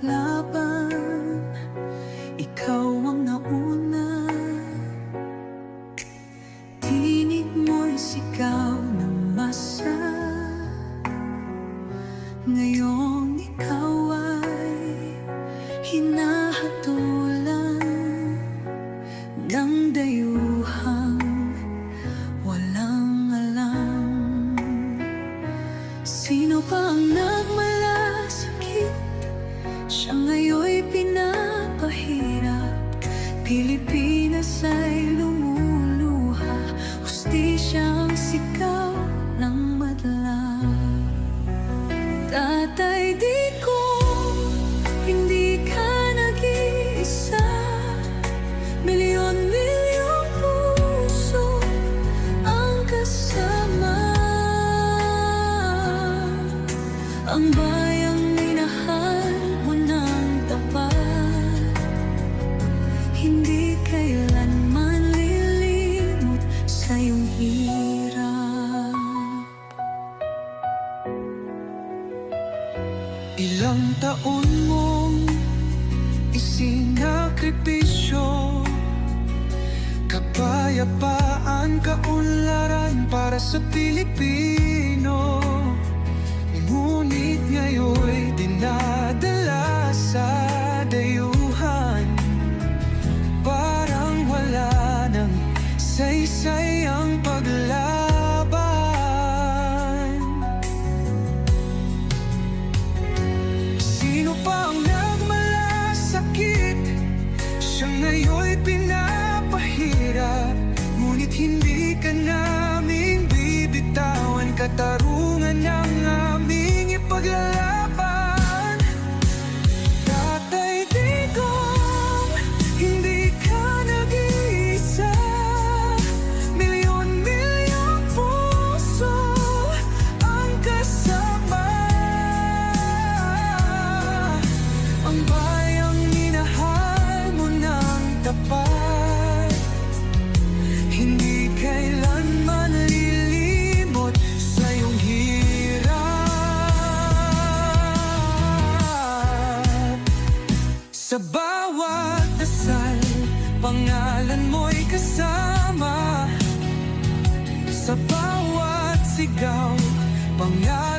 laban, ikaw ang nauna. Tinig mo'y sigaw ng masa. Ngayong ikaw ay hinahatulan ng dayuhang walang alam. Sino pa ang nagmalasakit? Siya ngayon'y pinapahirap. Pilipinas ay lumuluha, hustisyang sigaw ng madla. Tatay, di ko hindi ka nag-iisa. Milyon-milyong puso ang kasama. Ang bayang minahal mo ng tapat, hindi kailanman lilimot sa iyong hirap. Ilang taon mong isinakripisyo, kapayapaan, kaunlaran para sa Pilipino. Ngunit ngayon'y dinadala sa dayuhan, parang wala nang saysay ang paglaban. Sino pa ang nagmalasakit? Siya ngayon'y pinapahirap. Ngunit hindi ka namin bibitawan, katarungan ng aming ipaglalaban. Tatay Digong, hindi ka nag-iisa. Milyon-milyong puso ang kasama. Ang bayang minahal mo ng tapat, hindi kailanman lilimot sa iyong hirap. Sa bawat dasal, pangalan mo'y kasama. Sa bawat sigaw, pangalan